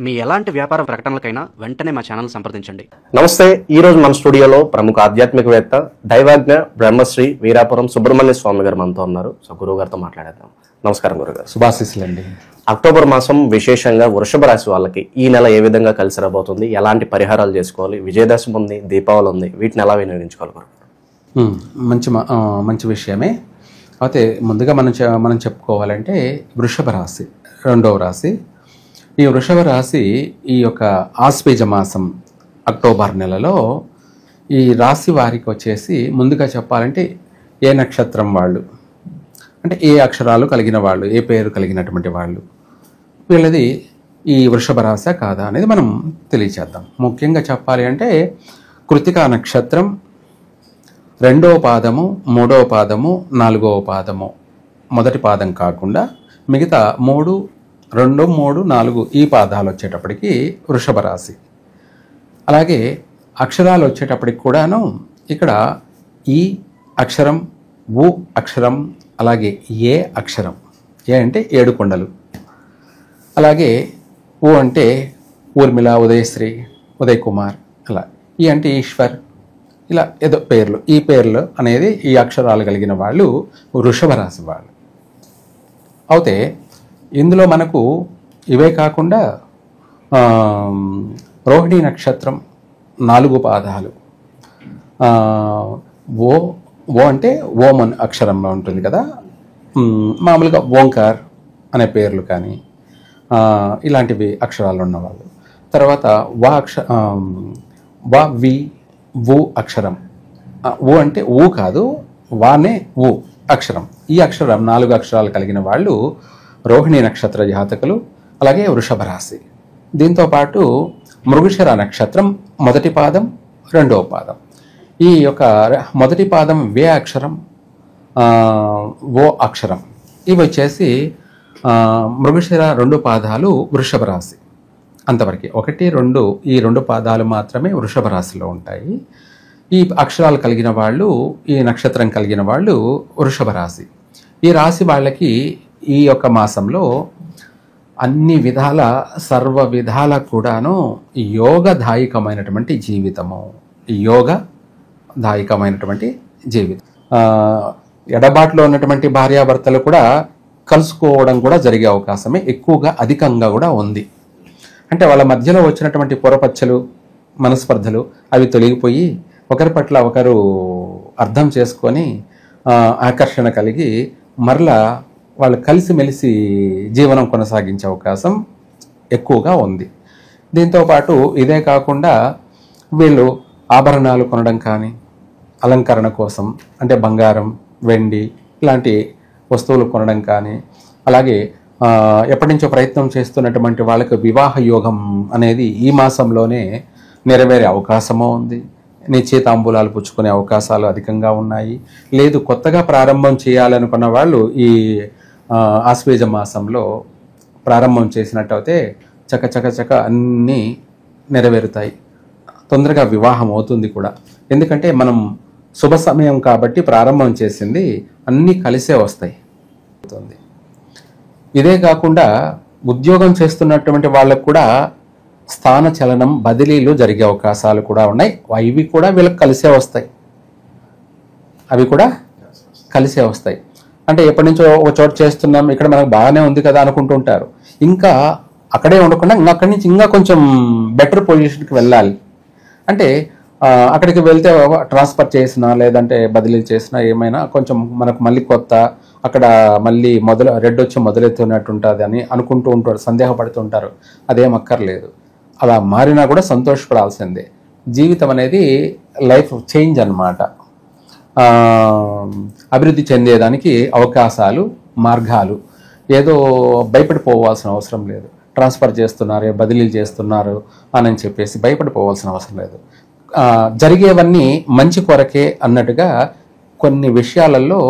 మీ ఎలాంటి వ్యాపార ప్రకటనలకైనా వెంటనే మా ఛానల్ సంప్రదించండి. నమస్తే. ఈ రోజు మన స్టూడియోలో ప్రముఖ ఆధ్యాత్మికవేత్త దైవాజ్ఞ బ్రహ్మశ్రీ వీరాపురం సుబ్రహ్మణ్య స్వామి గారు మనతో ఉన్నారు. సో గురువు గారితో మాట్లాడేద్దాం. నమస్కారం గురుగారు. శుభాశీస్సులండి. అక్టోబర్ మాసం విశేషంగా వృషభ రాశి వాళ్ళకి ఈ నెల ఏ విధంగా కలిసి రాబోతుంది, ఎలాంటి పరిహారాలు చేసుకోవాలి, విజయదశమి ఉంది, దీపావళి ఉంది, వీటిని ఎలా వినియోగించుకోవాలి గురుగారు? మంచి విషయమే. అయితే ముందుగా మనం చెప్పుకోవాలంటే వృషభ రాశి రెండవ రాశి. ఈ వృషభ రాశి ఈ యొక్క ఆశ్వేజ మాసం అక్టోబర్ నెలలో ఈ రాశి వారికి వచ్చేసి ముందుగా చెప్పాలంటే ఏ నక్షత్రం వాళ్ళు, అంటే ఏ అక్షరాలు కలిగిన వాళ్ళు, ఏ పేరు కలిగినటువంటి వాళ్ళు, వీళ్ళది ఈ వృషభ రాశి కాదా అనేది మనం తెలియచేద్దాం. ముఖ్యంగా చెప్పాలి అంటే కృతికా నక్షత్రం రెండవ పాదము, మూడవ పాదము, నాలుగవ పాదము, మొదటి పాదం కాకుండా మిగతా 3, 2, 3, 4 ఈ పాదాలు వచ్చేటప్పటికి వృషభ రాశి. అలాగే అక్షరాలు వచ్చేటప్పటికి కూడాను ఇక్కడ ఈ అక్షరం, ఉ అక్షరం, అలాగే ఏ అక్షరం. ఏ అంటే 7 కొండలు. అలాగే ఉ అంటే ఊర్మిళ, ఉదయశ్రీ, ఉదయ్ కుమార్, అలా. ఈ అంటే ఈశ్వర్, ఇలా ఏదో పేర్లు. ఈ పేర్లు అనేది ఈ అక్షరాలు కలిగిన వాళ్ళు వృషభ రాశి వాళ్ళు. అయితే ఇందులో మనకు ఇవే కాకుండా రోహిణి నక్షత్రం 4 పాదాలు. ఓ అంటే ఓం అనే అక్షరంలో ఉంటుంది కదా, మామూలుగా ఓంకార్ అనే పేర్లు కానీ ఇలాంటివి అక్షరాలు ఉన్నవాళ్ళు. తర్వాత వా వి వు అక్షరం. ఊ అంటే ఊ కాదు, వానే ఊ అక్షరం. ఈ అక్షరం 4 అక్షరాలు కలిగిన వాళ్ళు రోహిణి నక్షత్ర జాతకులు. అలాగే వృషభ రాశి. దీంతోపాటు మృగశిర నక్షత్రం మొదటి పాదం, రెండవ పాదం. ఈ యొక్క మొదటి పాదం వే అక్షరం, ఓ అక్షరం. ఇవి వచ్చేసి మృగశిర 2 పాదాలు వృషభ రాశి. అంతవరకు 1, 2 ఈ 2 పాదాలు మాత్రమే వృషభ రాశిలో ఉంటాయి. ఈ అక్షరాలు కలిగిన వాళ్ళు, ఈ నక్షత్రం కలిగిన వాళ్ళు వృషభ రాశి. ఈ రాశి వాళ్ళకి ఈ యొక్క మాసంలో అన్ని విధాల, సర్వ విధాల కూడాను యోగదాయకమైనటువంటి జీవితము, యోగదాయకమైనటువంటి జీవితం. ఎడబాటులో ఉన్నటువంటి భార్యాభర్తలు కూడా కలుసుకోవడం కూడా జరిగే అవకాశమే ఎక్కువగా, అధికంగా కూడా ఉంది. అంటే వాళ్ళ మధ్యలో వచ్చినటువంటి పొరపచ్చలు, మనస్పర్ధలు అవి తొలగిపోయి ఒకరి పట్ల ఒకరు అర్థం చేసుకొని ఆకర్షణ కలిగి మరలా వాళ్ళు కలిసిమెలిసి జీవనం కొనసాగించే అవకాశం ఎక్కువగా ఉంది. దీంతోపాటు ఇదే కాకుండా వీళ్ళు ఆభరణాలు కొనడం కానీ, అలంకరణ కోసం అంటే బంగారం, వెండి ఇలాంటి వస్తువులు కొనడం కానీ, అలాగే ఎప్పటి నుంచో ప్రయత్నం చేస్తున్నటువంటి వాళ్ళకి వివాహ యోగం అనేది ఈ మాసంలోనే నెరవేరే అవకాశమూ ఉంది. నిశ్చయితాంబూలాలు పుచ్చుకునే అవకాశాలు అధికంగా ఉన్నాయి. లేదు, కొత్తగా ప్రారంభం చేయాలనుకున్న వాళ్ళు ఈ ఆశ్వేజ మాసంలో ప్రారంభం చేసినట్టయితే చక అన్నీ నెరవేరుతాయి. తొందరగా వివాహం అవుతుంది కూడా. ఎందుకంటే మనం శుభ సమయం కాబట్టి ప్రారంభం చేసింది అన్నీ కలిసే వస్తాయి. ఇదే కాకుండా ఉద్యోగం చేస్తున్నటువంటి వాళ్ళకు కూడా స్థాన చలనం, బదిలీలు జరిగే అవకాశాలు కూడా ఉన్నాయి. అవి కూడా వీళ్ళకి కలిసే వస్తాయి. అంటే ఎప్పటి నుంచో ఒక చోట చేస్తున్నాం, ఇక్కడ మనకు బాగానే ఉంది కదా అనుకుంటుంటారు. ఇంకా అక్కడే ఉండకుండా అక్కడి నుంచి ఇంకా కొంచెం బెటర్ పొజిషన్కి వెళ్ళాలి. అంటే అక్కడికి వెళ్తే ట్రాన్స్ఫర్ చేసినా లేదంటే బదిలీ చేసినా ఏమైనా కొంచెం మనకు మళ్ళీ కొత్త, అక్కడ మళ్ళీ రెడ్ వచ్చి మొదలెత్తున్నట్టు ఉంటుంది అని అనుకుంటూ ఉంటారు, సందేహపడుతుంటారు. అదేం అక్కర్లేదు. అలా మారినా కూడా సంతోషపడాల్సిందే. జీవితం అనేది లైఫ్ చేంజ్ అన్నమాట. అభివృద్ధి చెందేదానికి అవకాశాలు, మార్గాలు. ఏదో భయపడిపోవాల్సిన అవసరం లేదు. ట్రాన్స్ఫర్ చేస్తున్నారు, బదిలీలు చేస్తున్నారు అని చెప్పేసి భయపడిపోవాల్సిన అవసరం లేదు. జరిగేవన్నీ మంచి కొరకే అన్నట్టుగా కొన్ని విషయాలలో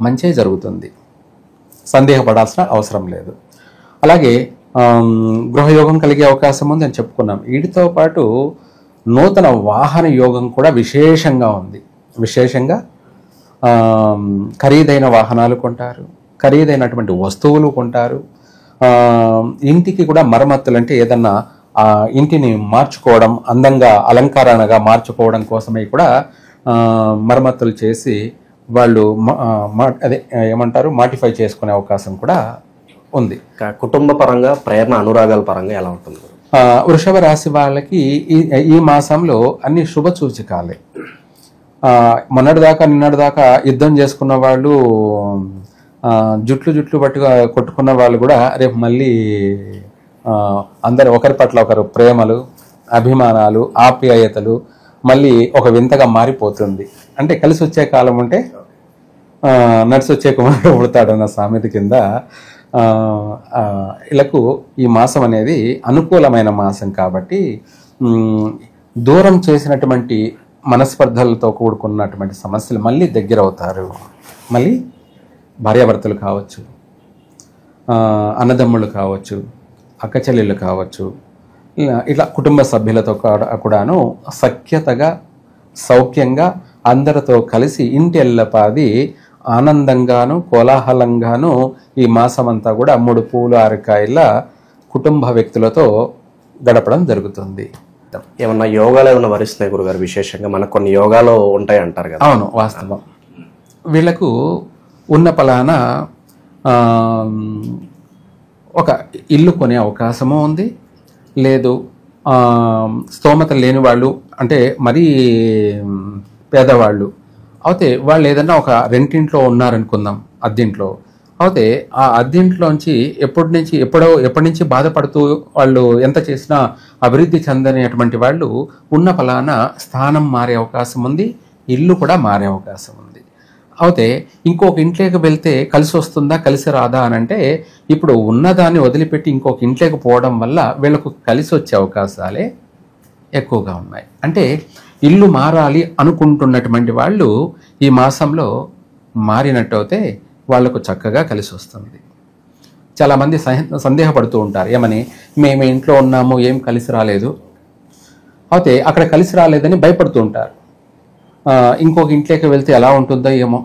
మంచే జరుగుతుంది, సందేహపడాల్సిన అవసరం లేదు. అలాగే గృహయోగం కలిగే అవకాశం ఉంది అని చెప్పుకున్నాం. వీటితో పాటు నూతన వాహన యోగం కూడా విశేషంగా ఉంది. విశేషంగా ఖరీదైన వాహనాలు కొంటారు, ఖరీదైనటువంటి వస్తువులు కొంటారు. ఇంటికి కూడా మరమ్మతులు అంటే ఏదన్నా ఇంటిని మార్చుకోవడం, అందంగా అలంకరణగా మార్చుకోవడం కోసమే కూడా మరమ్మతులు చేసి వాళ్ళు అదే ఏమంటారు మాడిఫై చేసుకునే అవకాశం కూడా ఉంది. కుటుంబ పరంగా, ప్రేమ అనురాగాల పరంగా ఎలా ఉంటుంది? వృషభ రాశి వాళ్ళకి ఈ మాసంలో అన్ని శుభ సూచకాలే. నిన్నటిదాకా యుద్ధం చేసుకున్న వాళ్ళు, జుట్లు పట్టుగా కొట్టుకున్న వాళ్ళు కూడా రేపు మళ్ళీ అందరు ఒకరి పట్ల ఒకరు ప్రేమలు, అభిమానాలు, ఆప్యాయతలు మళ్ళీ ఒక వింతగా మారిపోతుంది. అంటే కలిసి వచ్చే కాలం ఉంటే నడిచి వచ్చే కుమారుడు పుడతాడన్న సామెత కింద ఇలాకు ఈ మాసం అనేది అనుకూలమైన మాసం కాబట్టి దూరం చేసినటువంటి మనస్పర్ధలతో కూడుకున్నటువంటి సమస్యలు మళ్ళీ దగ్గర అవుతారు. మళ్ళీ భార్యాభర్తలు కావచ్చు, అన్నదమ్ముళ్ళు కావచ్చు, అక్కచెల్లెళ్ళు కావచ్చు, ఇట్లా కుటుంబ సభ్యులతో కూడాను సఖ్యతగా సౌఖ్యంగా అందరితో కలిసి ఇంటి ఎల్లపాది ఆనందంగాను కోలాహలంగాను ఈ మాసమంతా కూడా 3 పూలు 6 కాయల కుటుంబ వ్యక్తులతో గడపడం జరుగుతుంది. ఏమన్నా యోగాలు ఏమన్నా వరిస్తున్నాయి గురుగారు? విశేషంగా మనకు కొన్ని యోగాలు ఉంటాయి అంటారు కదా. అవును, వాస్తవం. వీళ్ళకు ఉన్న పలానా ఒక ఇల్లు కొనే అవకాశము ఉంది. లేదు స్తోమత లేని వాళ్ళు, అంటే మరీ పేదవాళ్ళు అయితే వాళ్ళు ఏదన్నా ఒక రెంటింట్లో ఉన్నారనుకుందాం, అద్దెంట్లో. అయితే ఆ అద్దెంట్లోంచి ఎప్పటి నుంచి బాధపడుతూ వాళ్ళు ఎంత చేసినా అభివృద్ధి చెందనేటువంటి వాళ్ళు ఉన్న పలానా స్థానం మారే అవకాశం ఉంది, ఇల్లు కూడా మారే అవకాశం ఉంది. అయితే ఇంకొక ఇంట్లోకి వెళ్తే కలిసి వస్తుందా కలిసి రాదా అని అంటే ఇప్పుడు ఉన్నదాన్ని వదిలిపెట్టి ఇంకొక ఇంట్లోకి పోవడం వల్ల వీళ్ళకు కలిసి వచ్చే అవకాశాలే ఎక్కువగా ఉన్నాయి. అంటే ఇల్లు మారాలి అనుకుంటున్నటువంటి వాళ్ళు ఈ మాసంలో మారినట్టయితే వాళ్లకు చక్కగా కలిసి వస్తుంది. చాలామంది సందేహపడుతూ ఉంటారు, ఏమని మేము ఇంట్లో ఉన్నాము ఏం కలిసి రాలేదు, అయితే అక్కడ కలిసి రాలేదని భయపడుతూ ఉంటారు. ఇంకొక ఇంట్లోకి వెళ్తే ఎలా ఉంటుందో ఏమో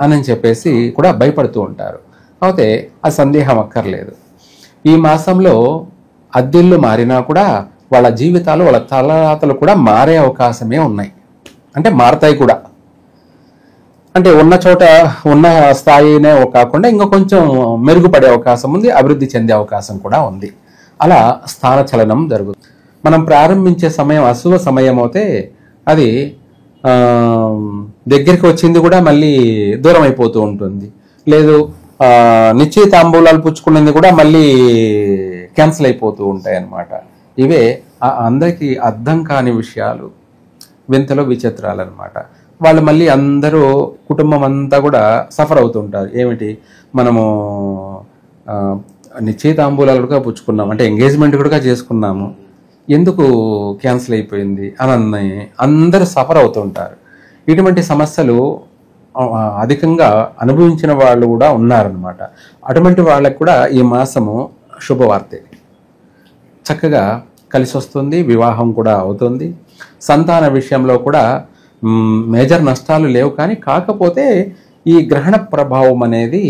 అని చెప్పేసి కూడా భయపడుతూ ఉంటారు. అయితే ఆ సందేహం అక్కర్లేదు. ఈ మాసంలో అద్దెళ్ళు మారినా కూడా వాళ్ళ జీవితాలు, వాళ్ళ తలరాతలు కూడా మారే అవకాశమే ఉన్నాయి. అంటే మారతాయి కూడా. అంటే ఉన్న చోట ఉన్న స్థాయినే కాకుండా ఇంకా కొంచెం మెరుగుపడే అవకాశం ఉంది, అభివృద్ధి చెందే అవకాశం కూడా ఉంది. అలా స్థాన చలనం జరుగుతుంది. మనం ప్రారంభించే సమయం అశుభ సమయం అయితే అది దగ్గరికి వచ్చింది కూడా మళ్ళీ దూరం అయిపోతూ ఉంటుంది. లేదు నిశ్చయితాంబూలాలు పుచ్చుకున్నది కూడా మళ్ళీ క్యాన్సిల్ అయిపోతూ ఉంటాయి అన్నమాట. ఇవే అందరికీ అర్థం కాని విషయాలు, వింతలో విచిత్రాలు అనమాట. వాళ్ళు మళ్ళీ అందరూ కుటుంబం అంతా కూడా సఫర్ అవుతుంటారు. ఏమిటి, మనము నిశ్చయితాంబూలాలు కూడా పుచ్చుకున్నాము, అంటే ఎంగేజ్మెంట్ కూడా చేసుకున్నాము, ఎందుకు క్యాన్సిల్ అయిపోయింది అని అందరూ సఫర్ అవుతుంటారు. ఇటువంటి సమస్యలు అధికంగా అనుభవించిన వాళ్ళు కూడా ఉన్నారనమాట. అటువంటి వాళ్ళకు కూడా ఈ మాసము శుభవార్తే. చక్కగా కలిసి వస్తుంది, వివాహం కూడా అవుతుంది. సంతాన విషయంలో కూడా మేజర్ నష్టాలు లేవు. కానీ కాకపోతే ఈ గ్రహణ ప్రభావం అనేది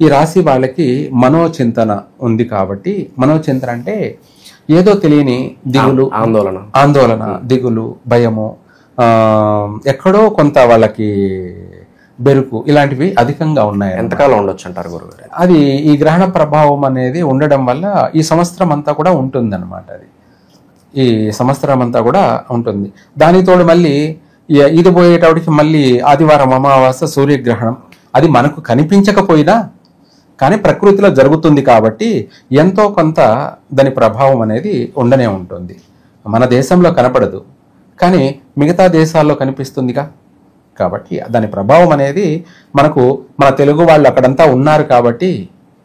ఈ రాశి వాళ్ళకి మనోచింతన ఉంది కాబట్టి, మనోచింతన అంటే ఏదో తెలియని దిగులు, ఆందోళన, దిగులు, భయము, ఎక్కడో కొంత వాళ్ళకి బెరుకు, ఇలాంటివి అధికంగా ఉన్నాయి. ఎంతకాలం ఉండొచ్చు అంటారు గురుగారు? అది ఈ గ్రహణ ప్రభావం అనేది ఉండడం వల్ల ఈ సంవత్సరం అంతా కూడా ఉంటుందన్నమాట. అది ఈ సంవత్సరం అంతా కూడా ఉంటుంది. దానితోడు మళ్ళీ ఇది పోయేటప్పటికి మళ్ళీ ఆదివారం అమావాస్య సూర్యగ్రహణం, అది మనకు కనిపించకపోయినా కానీ ప్రకృతిలో జరుగుతుంది కాబట్టి ఎంతో కొంత దాని ప్రభావం అనేది ఉండనే ఉంటుంది. మన దేశంలో కనపడదు కానీ మిగతా దేశాల్లో కనిపిస్తుందిగా. కాబట్టి దాని ప్రభావం అనేది మనకు, మన తెలుగు వాళ్ళు అక్కడంతా ఉన్నారు కాబట్టి,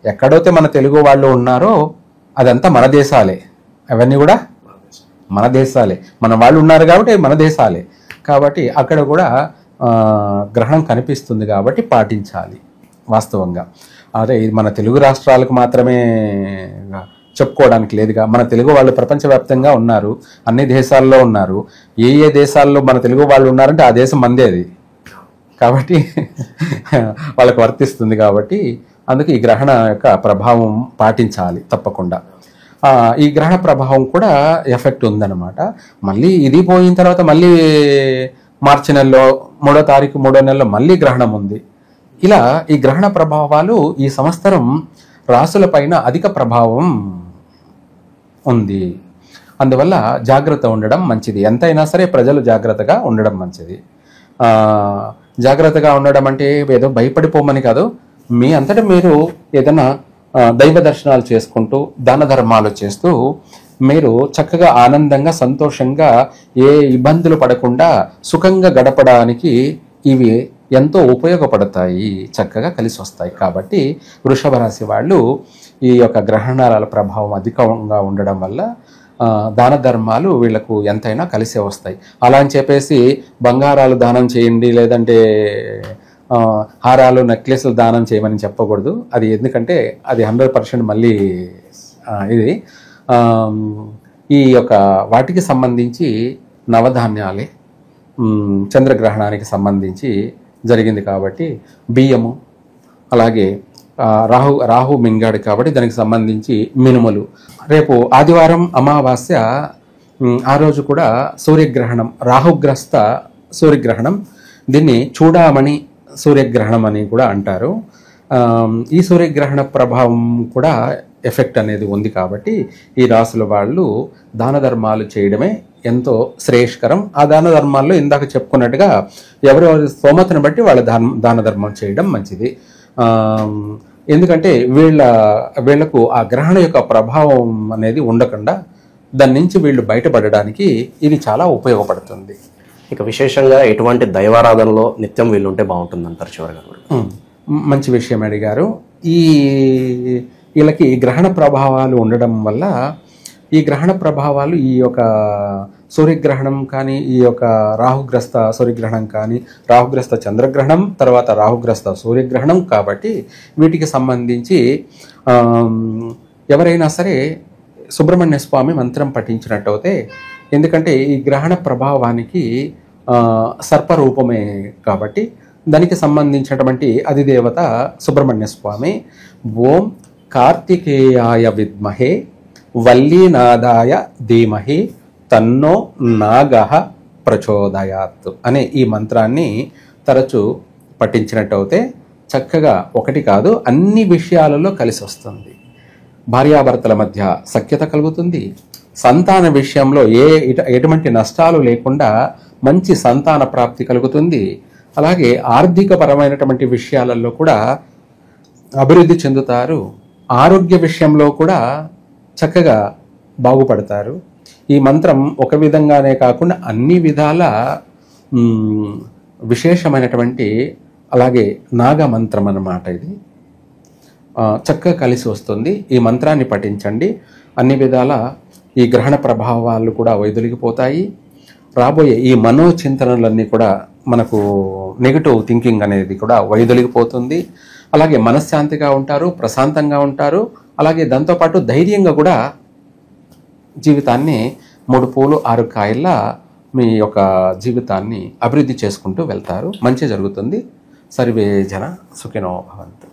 ఎక్కడైతే మన తెలుగు వాళ్ళు ఉన్నారో అదంతా మన దేశాలే, అవన్నీ కూడా మన దేశాలే, మన వాళ్ళు ఉన్నారు కాబట్టి మన దేశాలే. కాబట్టి అక్కడ కూడా గ్రహణం కనిపిస్తుంది కాబట్టి పాటించాలి వాస్తవంగా. అదే ఇది మన తెలుగు రాష్ట్రాలకు మాత్రమే చెప్పుకోవడానికి లేదుగా. మన తెలుగు వాళ్ళు ప్రపంచవ్యాప్తంగా ఉన్నారు, అన్ని దేశాల్లో ఉన్నారు. ఏ దేశాల్లో మన తెలుగు వాళ్ళు ఉన్నారంటే ఆ దేశం మందే అది కాబట్టి వాళ్ళకు వర్తిస్తుంది. కాబట్టి అందుకే ఈ గ్రహణ యొక్క ప్రభావం పాటించాలి తప్పకుండా. ఈ గ్రహణ ప్రభావం కూడా ఎఫెక్ట్ ఉందన్నమాట. మళ్ళీ ఇది పోయిన తర్వాత మళ్ళీ మార్చి నెలలో 3వ తారీఖు 3వ నెలలో మళ్ళీ గ్రహణం ఉంది. ఇలా ఈ గ్రహణ ప్రభావాలు ఈ సంవత్సరం రాసుల పైన అధిక ప్రభావం ఉంది. అందువల్ల జాగ్రత్త ఉండడం మంచిది. ఎంతైనా సరే ప్రజలు జాగ్రత్తగా ఉండడం మంచిది. జాగ్రత్తగా ఉండడం అంటే ఏదో భయపడిపోమని కాదు. మీ అంతటా మీరు ఏదైనా దైవ దర్శనాలు చేసుకుంటూ దాన ధర్మాలు చేస్తూ మీరు చక్కగా ఆనందంగా సంతోషంగా ఏ ఇబ్బందులు పడకుండా సుఖంగా గడపడానికి ఇవి ఎంతో ఉపయోగపడతాయి, చక్కగా కలిసి వస్తాయి. కాబట్టి వృషభ రాశి వాళ్ళు ఈ యొక్క గ్రహణాల ప్రభావం అధికంగా ఉండడం వల్ల దాన ధర్మాలు వీళ్లకు ఎంతైనా కలిసే వస్తాయి. అలా అని చెప్పేసి బంగారాలు దానం చేయండి, లేదంటే హారాలు నెక్లెస్లు దానం చేయమని చెప్పకూడదు. అది ఎందుకంటే అది 100% మళ్ళీ ఇది ఈ యొక్క వాటికి సంబంధించి నవధాన్యాలే చంద్రగ్రహణానికి సంబంధించి జరిగింది కాబట్టి బియ్యము, అలాగే రాహు మింగాడు కాబట్టి దానికి సంబంధించి మినుములు. రేపు ఆదివారం అమావాస్య, ఆ రోజు కూడా సూర్యగ్రహణం, రాహుగ్రస్త సూర్యగ్రహణం. దీన్ని చూడామణి సూర్యగ్రహణం అని కూడా అంటారు. ఈ సూర్యగ్రహణ ప్రభావం కూడా ఎఫెక్ట్ అనేది ఉంది కాబట్టి ఈ రాసుల వాళ్ళు దాన ధర్మాలు చేయడమే ఎంతో శ్రేయస్కరం. ఆ దాన ధర్మాల్లో ఇందాక చెప్పుకున్నట్టుగా ఎవరెవరి స్తోమతను బట్టి వాళ్ళ దాన ధర్మం చేయడం మంచిది. ఎందుకంటే వీళ్లకు ఆ గ్రహణ యొక్క ప్రభావం అనేది ఉండకుండా దాని నుంచి వీళ్ళు బయటపడడానికి ఇది చాలా ఉపయోగపడుతుంది. ఇక విశేషంగా ఎటువంటి దైవారాధనలో నిత్యం వీళ్ళుంటే బాగుంటుంది అంటారు చివరిగా? మంచి విషయం అడిగారు. వీళ్ళకి గ్రహణ ప్రభావాలు ఉండడం వల్ల ఈ గ్రహణ ప్రభావాలు ఈ యొక్క సూర్యగ్రహణం కానీ, ఈ యొక్క రాహుగ్రస్త సూర్యగ్రహణం కానీ, రాహుగ్రస్త చంద్రగ్రహణం, తర్వాత రాహుగ్రస్త సూర్యగ్రహణం కాబట్టి వీటికి సంబంధించి ఎవరైనా సరే సుబ్రహ్మణ్య స్వామి మంత్రం పఠించినట్టయితే, ఎందుకంటే ఈ గ్రహణ ప్రభావానికి సర్పరూపమే కాబట్టి దానికి సంబంధించినటువంటి అధిదేవత సుబ్రహ్మణ్య స్వామి. ఓం కార్తికేయాయ విద్మహే వల్లీనాదాయ ధీమహి తన్నో నాగః ప్రచోదయాత్ అనే ఈ మంత్రాన్ని తరచూ పఠించినట్టయితే చక్కగా ఒకటి కాదు అన్ని విషయాలలో కలిసి వస్తుంది. భార్యాభర్తల మధ్య సఖ్యత కలుగుతుంది. సంతాన విషయంలో ఎటువంటి నష్టాలు లేకుండా మంచి సంతాన ప్రాప్తి కలుగుతుంది. అలాగే ఆర్థిక పరమైనటువంటి విషయాలలో కూడా అభివృద్ధి చెందుతారు. ఆరోగ్య విషయంలో కూడా చక్కగా బాగుపడతారు. ఈ మంత్రం ఒక విధంగానే కాకుండా అన్ని విధాల విశేషమైనటువంటి, అలాగే నాగ మంత్రం అన్నమాట. ఇది చక్కగా కలిసి వస్తుంది. ఈ మంత్రాన్ని పఠించండి. అన్ని విధాల ఈ గ్రహణ ప్రభావాలు కూడా వైదొలిగిపోతాయి. రాబోయే ఈ మనోచింతనలన్నీ కూడా మనకు నెగిటివ్ థింకింగ్ అనేది కూడా వైదొలిగిపోతుంది. అలాగే మనశ్శాంతిగా ఉంటారు, ప్రశాంతంగా ఉంటారు. అలాగే దాంతోపాటు ధైర్యంగా కూడా జీవితాన్ని 3 పూలు 6 కాయల్లా మీ యొక్క జీవితాన్ని అభివృద్ధి చేసుకుంటూ వెళ్తారు. మంచి జరుగుతుంది. సర్వే జన సుఖినో భవంతు.